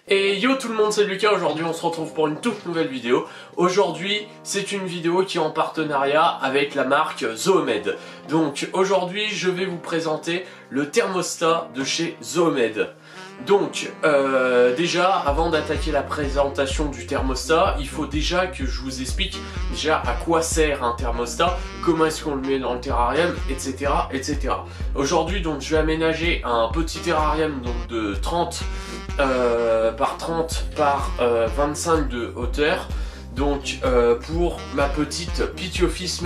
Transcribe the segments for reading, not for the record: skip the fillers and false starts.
Et yo tout le monde, c'est Lucas. Aujourd'hui on se retrouve pour une toute nouvelle vidéo. Aujourd'hui c'est une vidéo qui est en partenariat avec la marque Zoomed. Donc aujourd'hui je vais vous présenter le thermostat de chez Zoomed. Donc déjà avant d'attaquer la présentation du thermostat, il faut déjà que je vous explique déjà à quoi sert un thermostat, comment est-ce qu'on le met dans le terrarium, etc. etc. Aujourd'hui donc je vais aménager un petit terrarium donc, de 30 par 30 par 25 de hauteur. Donc pour ma petite Pitiophis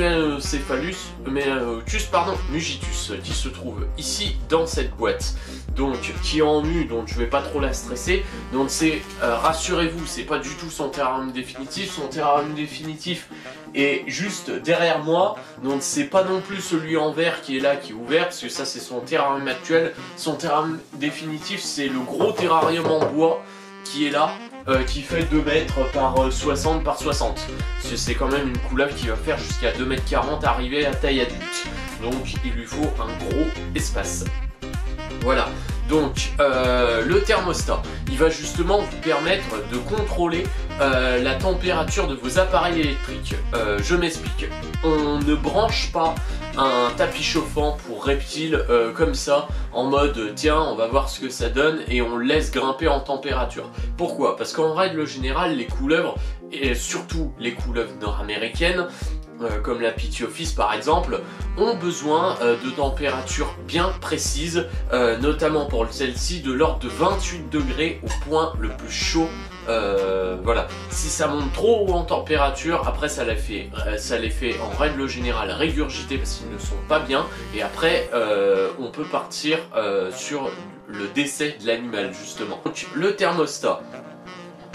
mugitus qui se trouve ici dans cette boîte, donc qui est en mu, donc je vais pas trop la stresser. Donc c'est rassurez-vous, c'est pas du tout son terrarium définitif. Son terrarium définitif est juste derrière moi, donc c'est pas non plus celui en verre qui est là, qui est ouvert, parce que ça c'est son terrarium actuel. Son terrarium définitif c'est le gros terrarium en bois qui est là, qui fait 2 mètres par 60 par 60. C'est quand même une couleuvre qui va faire jusqu'à 2,40 m arriver à taille adulte. Donc il lui faut un gros espace. Voilà. Donc le thermostat, il va justement vous permettre de contrôler la température de vos appareils électriques. Je m'explique. On ne branche pas un tapis chauffant pour reptiles comme ça, en mode tiens on va voir ce que ça donne, et on laisse grimper en température. Pourquoi? Parce qu'en règle générale les couleuvres, et surtout les couleuvres nord-américaines, comme la Pitiophis par exemple, ont besoin de températures bien précises, notamment pour celle-ci de l'ordre de 28 degrés au point le plus chaud. Voilà, si ça monte trop haut en température, après ça les fait en règle générale régurgiter parce qu'ils ne sont pas bien, et après on peut partir sur le décès de l'animal justement. Donc le thermostat,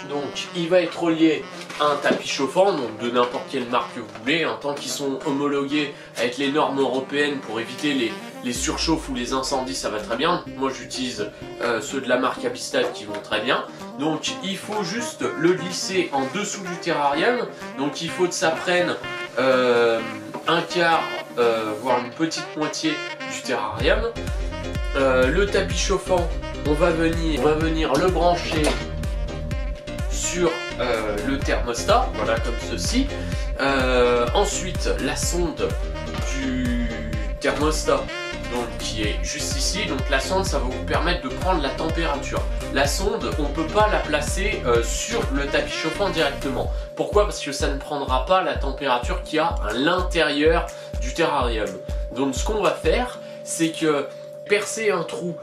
donc il va être relié à un tapis chauffant, donc de n'importe quelle marque que vous voulez, hein, tant qu'ils sont homologués avec les normes européennes pour éviter les surchauffes ou les incendies, ça va très bien. Moi j'utilise ceux de la marque Abistad qui vont très bien. Donc il faut juste le glisser en dessous du terrarium, donc il faut que ça prenne un quart, voire une petite moitié du terrarium. Le tapis chauffant, on va venir le brancher sur le thermostat, voilà comme ceci. Ensuite la sonde du thermostat, donc qui est juste ici, donc la sonde ça va vous permettre de prendre la température. La sonde on peut pas la placer sur le tapis chauffant directement. Pourquoi? Parce que ça ne prendra pas la température qu'il y a à l'intérieur du terrarium. Donc ce qu'on va faire, c'est que percer un trou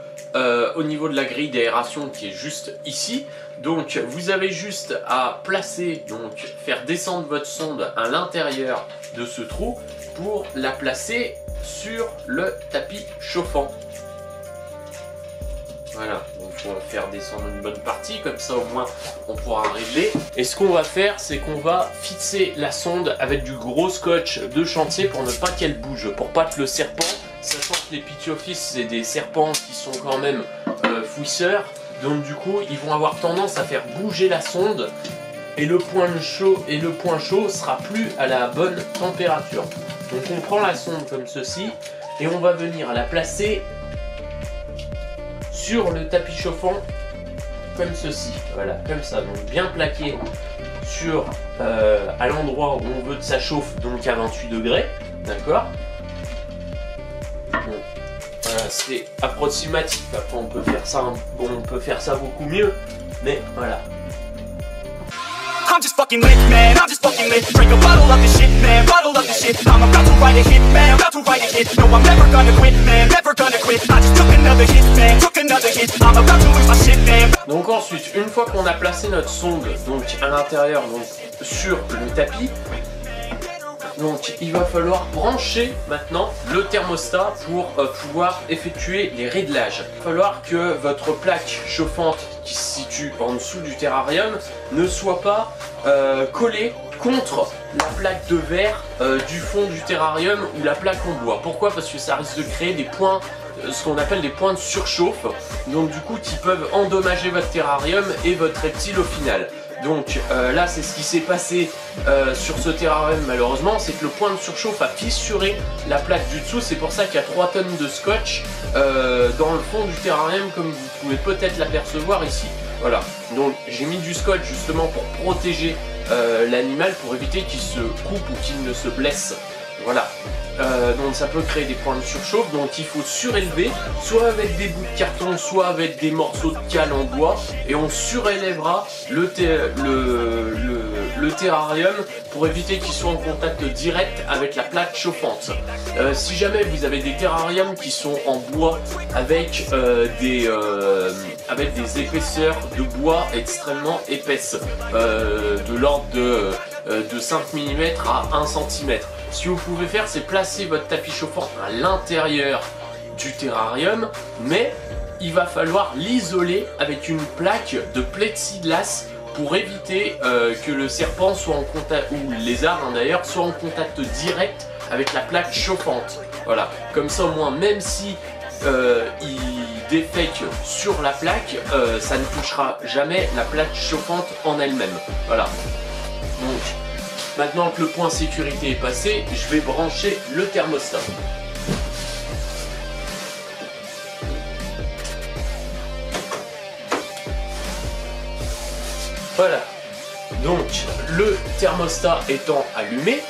au niveau de la grille d'aération qui est juste ici. Donc vous avez juste à placer, donc faire descendre votre sonde à l'intérieur de ce trou pour la placer sur le tapis chauffant. Voilà, donc il faut faire descendre une bonne partie, comme ça au moins on pourra régler. Et ce qu'on va faire, c'est qu'on va fixer la sonde avec du gros scotch de chantier pour ne pas qu'elle bouge, pour pas que le serpent, sachant que les Pitiophis c'est des serpents qui sont quand même fouisseurs, donc du coup ils vont avoir tendance à faire bouger la sonde, et le point chaud sera plus à la bonne température. Donc on prend la sonde comme ceci et on va venir la placer sur le tapis chauffant comme ceci, voilà, comme ça, donc bien plaqué sur à l'endroit où on veut que ça chauffe, donc à 28 degrés, d'accord. Bon, voilà, c'est approximatif, après on peut faire ça, bon, on peut faire ça beaucoup mieux, mais voilà. I'm just fucking lit, man, I'm just fucking lit. Drink a bottle of this shit, man, bottle of this shit. I'm about to write a hit, man, about to write a hit. No, I'm never gonna quit, man, never gonna quit. I just took another hit, man, took another hit. I'm about to lose my shit, man. Donc ensuite, une fois qu'on a placé notre sonde donc à l'intérieur, donc sur le tapis, donc il va falloir brancher maintenant le thermostat pour pouvoir effectuer les réglages. Il va falloir que votre plaque chauffante qui se situe en dessous du terrarium ne soit pas collée contre la plaque de verre du fond du terrarium ou la plaque en bois. Pourquoi? Parce que ça risque de créer des points, ce qu'on appelle des points de surchauffe, donc du coup qui peuvent endommager votre terrarium et votre reptile au final. Donc là c'est ce qui s'est passé sur ce terrarium malheureusement, c'est que le point de surchauffe a fissuré la plaque du dessous. C'est pour ça qu'il y a 3 tonnes de scotch dans le fond du terrarium, comme vous pouvez peut-être l'apercevoir ici. Voilà, donc j'ai mis du scotch justement pour protéger l'animal, pour éviter qu'il se coupe ou qu'il ne se blesse. Voilà, donc ça peut créer des points de surchauffe, donc il faut surélever, soit avec des bouts de carton, soit avec des morceaux de cale en bois, et on surélèvera le terrarium pour éviter qu'il soit en contact direct avec la plaque chauffante. Si jamais vous avez des terrariums qui sont en bois avec des épaisseurs de bois extrêmement épaisses, de l'ordre de 5 mm à 1 cm, ce que vous pouvez faire, c'est placer votre tapis chauffant à l'intérieur du terrarium, mais il va falloir l'isoler avec une plaque de plexiglas pour éviter que le serpent soit en contact, ou le lézard d'ailleurs, soit en contact direct avec la plaque chauffante. Voilà, comme ça au moins, même si il défèque sur la plaque, ça ne touchera jamais la plaque chauffante en elle-même. Voilà. Donc, maintenant que le point sécurité est passé, je vais brancher le thermostat. Voilà. Donc, le thermostat étant allumé,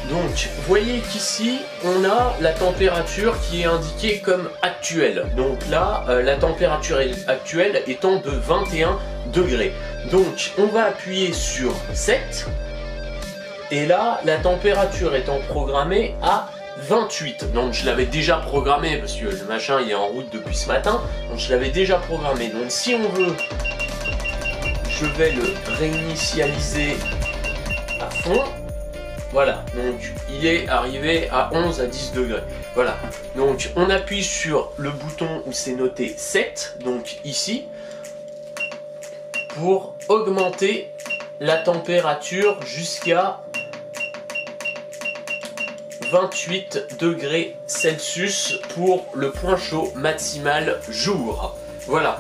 donc, vous voyez qu'ici, on a la température qui est indiquée comme actuelle. Donc là, la température actuelle étant de 21 degrés. Donc, on va appuyer sur 7. Et là, la température étant programmée à 28. Donc, je l'avais déjà programmé parce que le machin il est en route depuis ce matin. Donc, je l'avais déjà programmé. Donc, si on veut, je vais le réinitialiser à fond. Voilà, donc il est arrivé à 11 à 10 degrés. Voilà, donc on appuie sur le bouton où c'est noté 7, donc ici, pour augmenter la température jusqu'à 28 degrés Celsius pour le point chaud maximal jour. Voilà,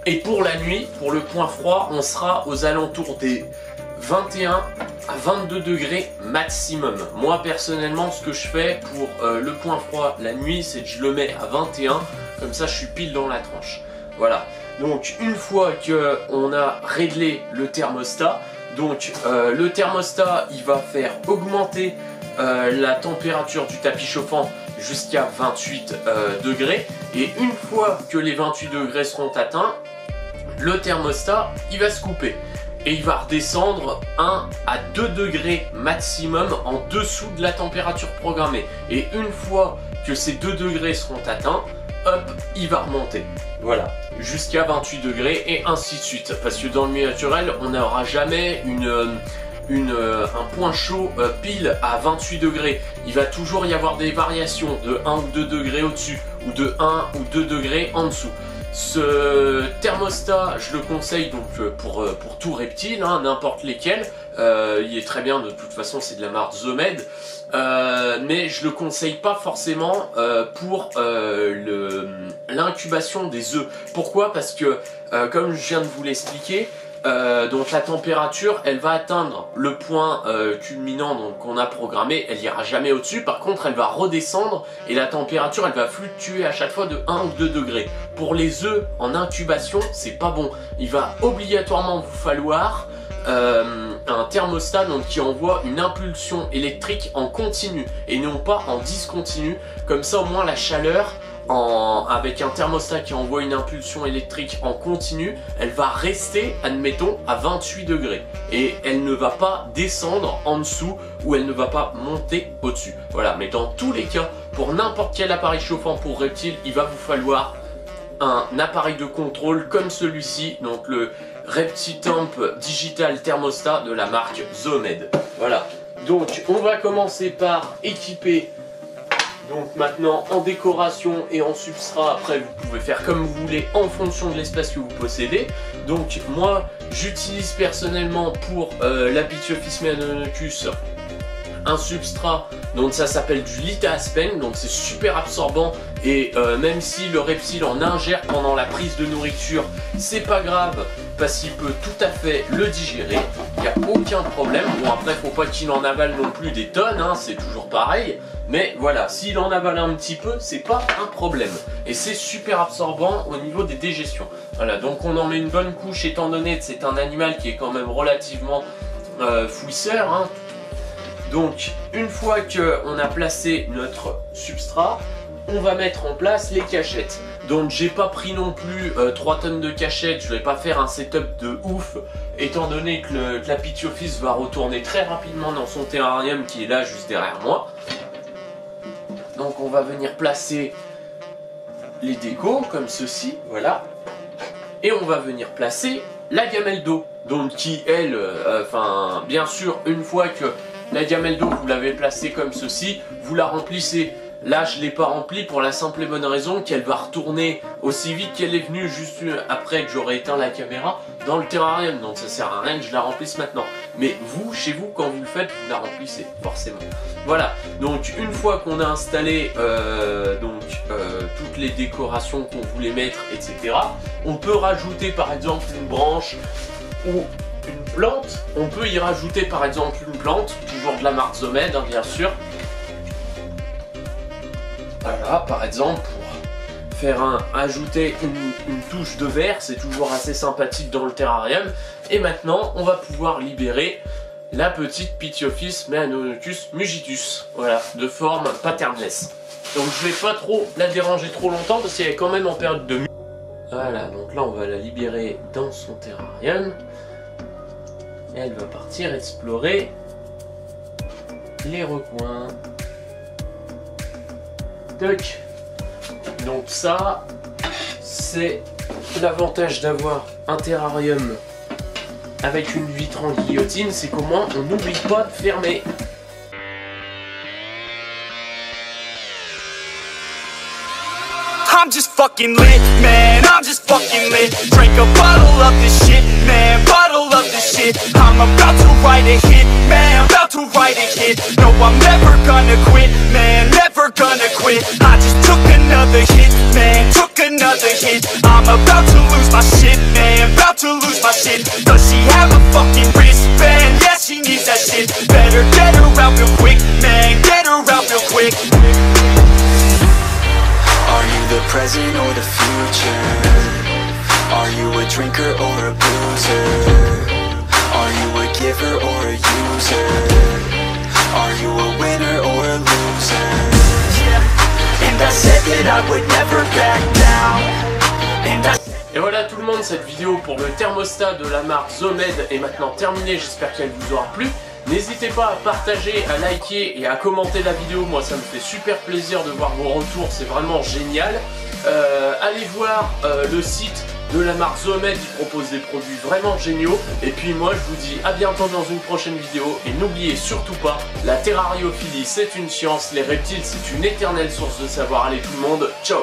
et pour la nuit, pour le point froid, on sera aux alentours des 21 à 22 degrés maximum. Moi personnellement, ce que je fais pour le point froid la nuit, c'est que je le mets à 21, comme ça je suis pile dans la tranche. Voilà, donc une fois que on a réglé le thermostat, donc le thermostat il va faire augmenter la température du tapis chauffant jusqu'à 28 degrés, et une fois que les 28 degrés seront atteints, le thermostat il va se couper. Et il va redescendre 1 à 2 degrés maximum en dessous de la température programmée. Et une fois que ces 2 degrés seront atteints, hop, il va remonter. Voilà, jusqu'à 28 degrés et ainsi de suite. Parce que dans le milieu naturel, on n'aura jamais un point chaud pile à 28 degrés. Il va toujours y avoir des variations de 1 ou 2 degrés au-dessus ou de 1 ou 2 degrés en dessous. Ce thermostat, je le conseille donc pour tout reptile, hein, n'importe lesquels. Il est très bien, de toute façon c'est de la marque Zomed, mais je le conseille pas forcément pour l'incubation des œufs. Pourquoi? Parce que comme je viens de vous l'expliquer, donc la température elle va atteindre le point culminant qu'on a programmé, elle ira jamais au-dessus. Par contre elle va redescendre et la température elle va fluctuer à chaque fois de 1 ou 2 degrés. Pour les œufs en incubation c'est pas bon, il va obligatoirement vous falloir un thermostat donc, qui envoie une impulsion électrique en continu et non pas en discontinu. Comme ça au moins la chaleur avec un thermostat qui envoie une impulsion électrique en continu, elle va rester, admettons, à 28 degrés. Et elle ne va pas descendre en dessous ou elle ne va pas monter au-dessus. Voilà, mais dans tous les cas, pour n'importe quel appareil chauffant pour reptile, il va vous falloir un appareil de contrôle comme celui-ci, donc le Reptitemp Digital Thermostat de la marque Zomed. Voilà, donc on va commencer par équiper. Donc maintenant en décoration et en substrat, après vous pouvez faire comme vous voulez en fonction de l'espace que vous possédez. Donc moi j'utilise personnellement pour l'Apitiophis meanonocus un substrat, donc ça s'appelle du Lita-Aspen, donc c'est super absorbant et même si le reptile en ingère pendant la prise de nourriture, c'est pas grave parce qu'il peut tout à fait le digérer, il n'y a aucun problème. Bon après faut pas qu'il en avale non plus des tonnes, hein, c'est toujours pareil, Mais voilà, s'il en avale un petit peu, c'est pas un problème. Et c'est super absorbant au niveau des dégestions. Voilà, donc on en met une bonne couche étant donné que c'est un animal qui est quand même relativement fouisseur. Hein. Donc une fois qu'on a placé notre substrat, on va mettre en place les cachettes. Donc j'ai pas pris non plus 3 tonnes de cachettes, je vais pas faire un setup de ouf, étant donné que la Pithiophyse va retourner très rapidement dans son terrarium qui est là juste derrière moi. Donc on va venir placer les décos comme ceci, voilà. Et on va venir placer la gamelle d'eau. Donc qui elle, bien sûr, une fois que la gamelle d'eau vous l'avez placée comme ceci, vous la remplissez. Là je ne l'ai pas remplie pour la simple et bonne raison qu'elle va retourner aussi vite qu'elle est venue juste après que j'aurai éteint la caméra dans le terrarium. Donc ça sert à rien que je la remplisse maintenant. Mais vous, chez vous, quand vous le faites, vous la remplissez forcément. Voilà, donc une fois qu'on a installé toutes les décorations qu'on voulait mettre, etc. On peut rajouter par exemple une branche ou une plante. On peut y rajouter par exemple une plante, toujours de la marque Zomed, hein, bien sûr. Voilà, par exemple, pour faire ajouter une touche de vert, c'est toujours assez sympathique dans le terrarium. Et maintenant, on va pouvoir libérer la petite Pithiophyse Meanonotus mugitus, voilà, de forme patternless. Donc je vais pas trop la déranger trop longtemps parce qu'elle est quand même en période de mue. Voilà, donc là on va la libérer dans son terrarium. Et elle va partir explorer les recoins. Toc. Donc ça, c'est l'avantage d'avoir un terrarium avec une vitre en guillotine, c'est qu'au moins on n'oublie pas de fermer. I'm just fucking lit, man, I'm just fucking lit. Drink a bottle of this shit, man, bottle of this shit. I'm about to write a hit, man, about to write a hit. No, I'm never gonna quit, man, never gonna quit. I just took another hit, man, took another hit. I'm about to lose my shit, man, about to lose my shit. Does she have a fucking wristband? Yeah, she needs that shit. Better get her out real quick, man, get her out real quick. Are you the present or the future? Are you a drinker or a boozer? Are you a giver or a user? Are you a winner or a loser? Yeah, and I said that I would never back down. Et voilà tout le monde, cette vidéo pour le thermostat de la marque Zomed est maintenant terminée, j'espère qu'elle vous aura plu. N'hésitez pas à partager, à liker et à commenter la vidéo, moi ça me fait super plaisir de voir vos retours, c'est vraiment génial. Allez voir le site de la marque Zomed, qui propose des produits vraiment géniaux. Et puis moi je vous dis à bientôt dans une prochaine vidéo. Et n'oubliez surtout pas, la terrariophilie c'est une science, les reptiles c'est une éternelle source de savoir. Allez tout le monde, ciao!